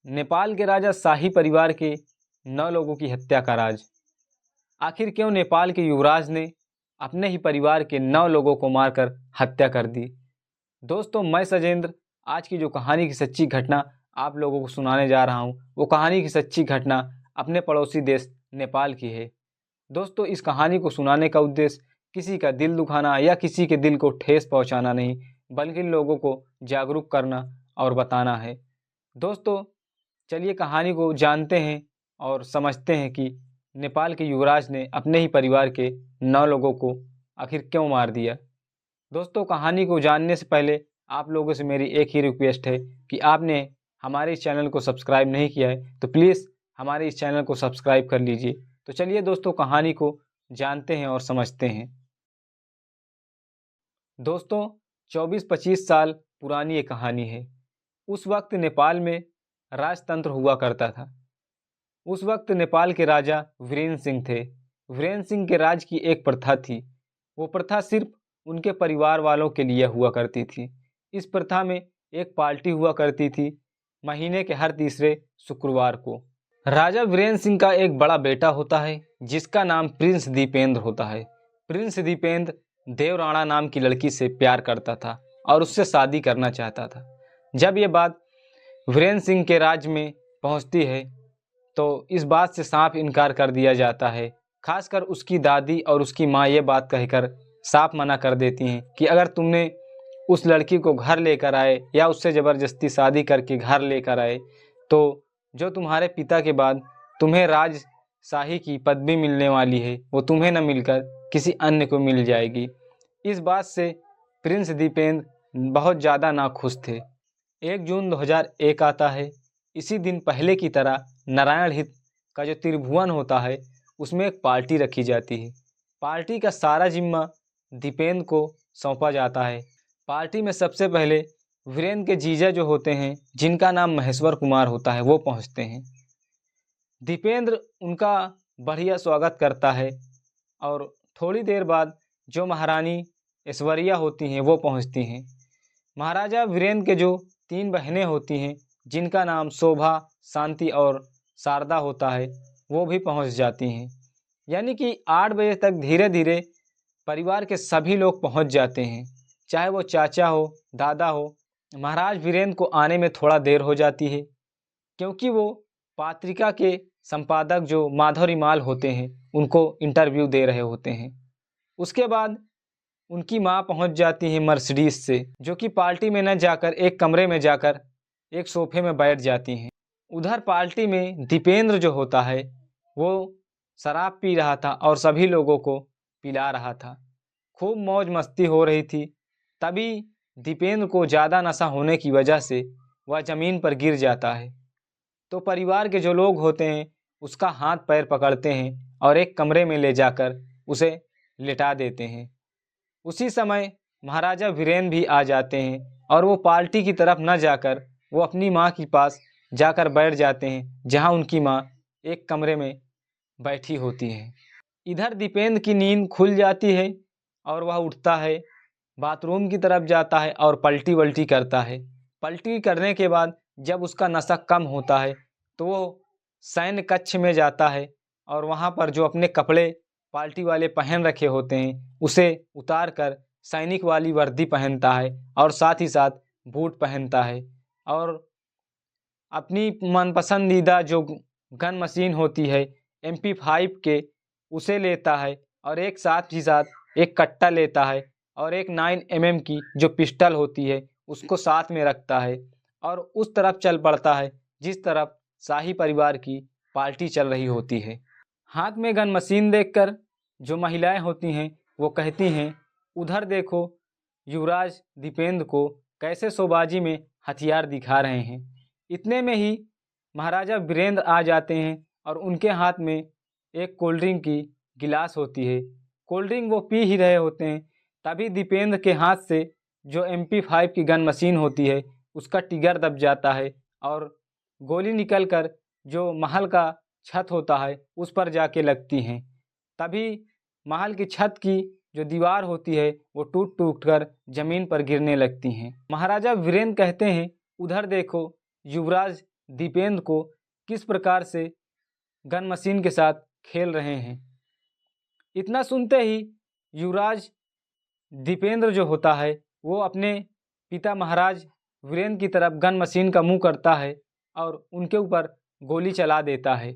नेपाल के राजा शाही परिवार के 9 लोगों की हत्या का राज। आखिर क्यों नेपाल के युवराज ने अपने ही परिवार के 9 लोगों को मारकर हत्या कर दी। दोस्तों, मैं सजेंद्र आज की जो कहानी की सच्ची घटना आप लोगों को सुनाने जा रहा हूँ, वो कहानी की सच्ची घटना अपने पड़ोसी देश नेपाल की है। दोस्तों, इस कहानी को सुनाने का उद्देश्य किसी का दिल दुखाना या किसी के दिल को ठेस पहुँचाना नहीं, बल्कि लोगों को जागरूक करना और बताना है। दोस्तों, चलिए कहानी को जानते हैं और समझते हैं कि नेपाल के युवराज ने अपने ही परिवार के 9 लोगों को आखिर क्यों मार दिया। दोस्तों, कहानी को जानने से पहले आप लोगों से मेरी एक ही रिक्वेस्ट है कि आपने हमारे इस चैनल को सब्सक्राइब नहीं किया है तो प्लीज़ हमारे इस चैनल को सब्सक्राइब कर लीजिए। तो चलिए दोस्तों, कहानी को जानते हैं और समझते हैं। दोस्तों, 24-25 साल पुरानी ये कहानी है। उस वक्त नेपाल में राजतंत्र हुआ करता था। उस वक्त नेपाल के राजा वीरेंद्र सिंह थे। वीरेंद्र सिंह के राज की एक प्रथा थी। वो प्रथा सिर्फ उनके परिवार वालों के लिए हुआ करती थी। इस प्रथा में एक पार्टी हुआ करती थी महीने के हर तीसरे शुक्रवार को। राजा वीरेंद्र सिंह का एक बड़ा बेटा होता है जिसका नाम प्रिंस दीपेंद्र होता है। प्रिंस दीपेंद्र देवराणा नाम की लड़की से प्यार करता था और उससे शादी करना चाहता था। जब ये बात वीरेंद्र सिंह के राज्य में पहुंचती है तो इस बात से साफ इनकार कर दिया जाता है। खासकर उसकी दादी और उसकी माँ ये बात कहकर साफ मना कर देती हैं कि अगर तुमने उस लड़की को घर लेकर आए या उससे ज़बरदस्ती शादी करके घर लेकर आए तो जो तुम्हारे पिता के बाद तुम्हें राजशाही की पदवी मिलने वाली है वो तुम्हें न मिलकर किसी अन्य को मिल जाएगी। इस बात से प्रिंस दीपेंद्र बहुत ज़्यादा नाखुश थे। 1 जून 2001 आता है। इसी दिन पहले की तरह नारायण हित का जो त्रिभुवन होता है उसमें एक पार्टी रखी जाती है। पार्टी का सारा जिम्मा दीपेंद्र को सौंपा जाता है। पार्टी में सबसे पहले वीरेंद्र के जीजा जो होते हैं जिनका नाम महेश्वर कुमार होता है वो पहुंचते हैं। दीपेंद्र उनका बढ़िया स्वागत करता है और थोड़ी देर बाद जो महारानी ऐश्वर्या होती हैं वो पहुंचती हैं। महाराजा वीरेंद्र के जो 3 बहनें होती हैं जिनका नाम शोभा, शांति और शारदा होता है वो भी पहुंच जाती हैं। यानी कि 8 बजे तक धीरे धीरे परिवार के सभी लोग पहुंच जाते हैं, चाहे वो चाचा हो, दादा हो। महाराज वीरेंद्र को आने में थोड़ा देर हो जाती है क्योंकि वो पत्रिका के संपादक जो माधव रिमाल होते हैं उनको इंटरव्यू दे रहे होते हैं। उसके बाद उनकी माँ पहुंच जाती है मर्सिडीज से, जो कि पार्टी में न जाकर एक कमरे में जाकर एक सोफे में बैठ जाती हैं। उधर पार्टी में दीपेंद्र जो होता है वो शराब पी रहा था और सभी लोगों को पिला रहा था। खूब मौज मस्ती हो रही थी। तभी दीपेंद्र को ज़्यादा नशा होने की वजह से वह ज़मीन पर गिर जाता है। तो परिवार के जो लोग होते हैं उसका हाथ पैर पकड़ते हैं और एक कमरे में ले जाकर उसे लिटा देते हैं। उसी समय महाराजा वीरेंद्र भी आ जाते हैं और वो पार्टी की तरफ न जाकर वो अपनी माँ के पास जाकर बैठ जाते हैं जहाँ उनकी माँ एक कमरे में बैठी होती है। इधर दीपेंद्र की नींद खुल जाती है और वह उठता है, बाथरूम की तरफ जाता है और पलटी वल्टी करता है। पलटी करने के बाद जब उसका नशा कम होता है तो वो सैन्य कक्ष में जाता है और वहाँ पर जो अपने कपड़े पार्टी वाले पहन रखे होते हैं उसे उतार कर सैनिक वाली वर्दी पहनता है और साथ ही साथ बूट पहनता है और अपनी मनपसंदीदा जो गन मशीन होती है MP5 के उसे लेता है और एक साथ ही साथ एक कट्टा लेता है और एक 9mm की जो पिस्टल होती है उसको साथ में रखता है और उस तरफ चल पड़ता है जिस तरफ शाही परिवार की पार्टी चल रही होती है। हाथ में गन मशीन देखकर जो महिलाएं होती हैं वो कहती हैं, उधर देखो युवराज दीपेंद्र को कैसे शोबाजी में हथियार दिखा रहे हैं। इतने में ही महाराजा वीरेंद्र आ जाते हैं और उनके हाथ में एक कोल्ड ड्रिंक की गिलास होती है। कोल्ड ड्रिंक वो पी ही रहे होते हैं, तभी दीपेंद्र के हाथ से जो MP5 की गन मशीन होती है उसका ट्रिगर दब जाता है और गोली निकलकर जो महल का छत होता है उस पर जाके लगती हैं। तभी महल की छत की जो दीवार होती है वो टूट टूट कर ज़मीन पर गिरने लगती हैं। महाराजा वीरेंद्र कहते हैं, उधर देखो युवराज दीपेंद्र को किस प्रकार से गन मशीन के साथ खेल रहे हैं। इतना सुनते ही युवराज दीपेंद्र जो होता है वो अपने पिता महाराज वीरेंद्र की तरफ गन मशीन का मुंह करता है और उनके ऊपर गोली चला देता है।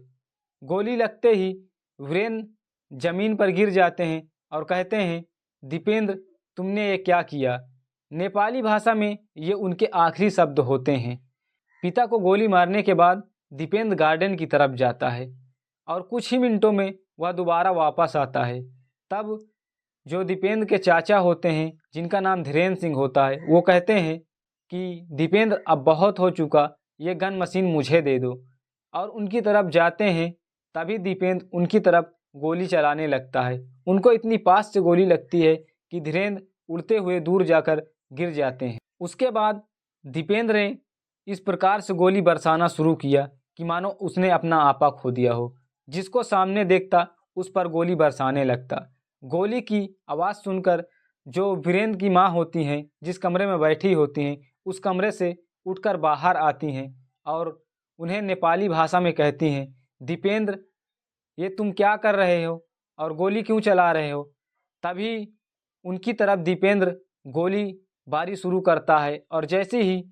गोली लगते ही वीरेंद्र जमीन पर गिर जाते हैं और कहते हैं, दीपेंद्र तुमने ये क्या किया। नेपाली भाषा में ये उनके आखिरी शब्द होते हैं। पिता को गोली मारने के बाद दीपेंद्र गार्डन की तरफ जाता है और कुछ ही मिनटों में वह दोबारा वापस आता है। तब जो दीपेंद्र के चाचा होते हैं जिनका नाम धीरेन्द्र सिंह होता है वो कहते हैं कि दीपेंद्र अब बहुत हो चुका, ये गन मशीन मुझे दे दो। और उनकी तरफ जाते हैं तभी दीपेंद्र उनकी तरफ गोली चलाने लगता है। उनको इतनी पास से गोली लगती है कि धीरेन्द्र उड़ते हुए दूर जाकर गिर जाते हैं। उसके बाद दीपेंद्र ने इस प्रकार से गोली बरसाना शुरू किया कि मानो उसने अपना आपा खो दिया हो। जिसको सामने देखता उस पर गोली बरसाने लगता। गोली की आवाज़ सुनकर जो वीरेंद्र की माँ होती हैं, जिस कमरे में बैठी होती हैं, उस कमरे से उठकर बाहर आती हैं और उन्हें नेपाली भाषा में कहती हैं, दीपेंद्र ये तुम क्या कर रहे हो और गोली क्यों चला रहे हो। तभी उनकी तरफ दीपेंद्र गोली बारी शुरू करता है और जैसे ही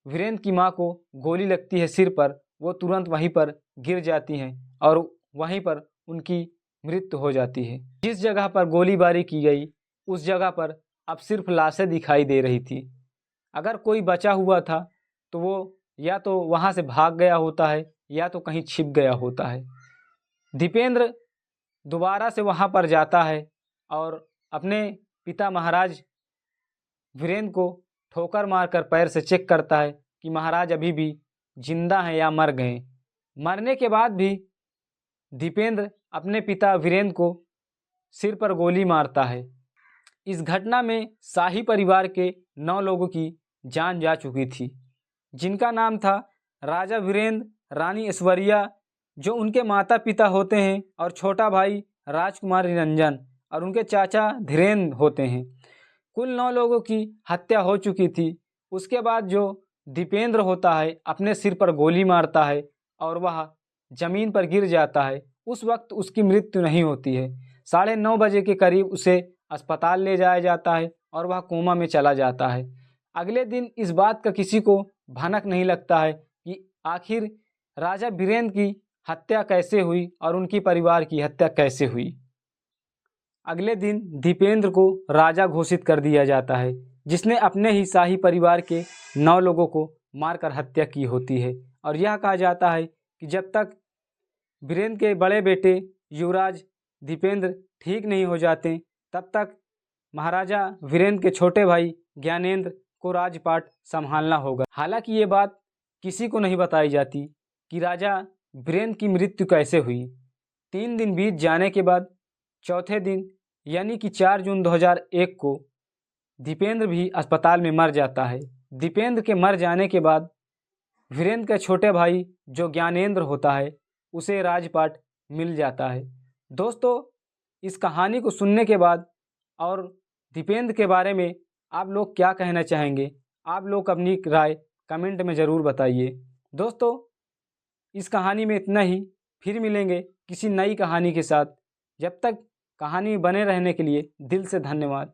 वीरेंद्र की माँ को गोली लगती है सिर पर, वो तुरंत वहीं पर गिर जाती हैं और वहीं पर उनकी मृत्यु हो जाती है। जिस जगह पर गोलीबारी की गई उस जगह पर अब सिर्फ लाशें दिखाई दे रही थी। अगर कोई बचा हुआ था तो वो या तो वहाँ से भाग गया होता है या तो कहीं छिप गया होता है। दीपेंद्र दोबारा से वहाँ पर जाता है और अपने पिता महाराज वीरेंद्र को ठोकर मारकर पैर से चेक करता है कि महाराज अभी भी जिंदा हैं या मर गए। मरने के बाद भी दीपेंद्र अपने पिता वीरेंद्र को सिर पर गोली मारता है। इस घटना में शाही परिवार के 9 लोगों की जान जा चुकी थी, जिनका नाम था राजा वीरेंद्र, रानी ऐश्वर्या जो उनके माता पिता होते हैं, और छोटा भाई राजकुमार निरंजन और उनके चाचा धीरेन्द्र होते हैं। कुल 9 लोगों की हत्या हो चुकी थी। उसके बाद जो दीपेंद्र होता है अपने सिर पर गोली मारता है और वह जमीन पर गिर जाता है। उस वक्त उसकी मृत्यु नहीं होती है। 9:30 बजे के करीब उसे अस्पताल ले जाया जाता है और वह कोमा में चला जाता है। अगले दिन इस बात का किसी को भनक नहीं लगता है कि आखिर राजा वीरेंद्र की हत्या कैसे हुई और उनकी परिवार की हत्या कैसे हुई। अगले दिन दीपेंद्र को राजा घोषित कर दिया जाता है, जिसने अपने ही शाही परिवार के 9 लोगों को मारकर हत्या की होती है। और यह कहा जाता है कि जब तक वीरेंद्र के बड़े बेटे युवराज दीपेंद्र ठीक नहीं हो जाते तब तक महाराजा वीरेंद्र के छोटे भाई ज्ञानेंद्र को राजपाट संभालना होगा। हालांकि ये बात किसी को नहीं बताई जाती कि राजा वीरेंद्र की मृत्यु कैसे हुई। 3 दिन बीत जाने के बाद चौथे दिन यानी कि 4 जून 2001 को दीपेंद्र भी अस्पताल में मर जाता है। दीपेंद्र के मर जाने के बाद वीरेंद्र के छोटे भाई जो ज्ञानेंद्र होता है उसे राजपाट मिल जाता है। दोस्तों, इस कहानी को सुनने के बाद और दीपेंद्र के बारे में आप लोग क्या कहना चाहेंगे? आप लोग अपनी राय कमेंट में ज़रूर बताइए। दोस्तों, इस कहानी में इतना ही। फिर मिलेंगे किसी नई कहानी के साथ। जब तक कहानी बने रहने के लिए दिल से धन्यवाद।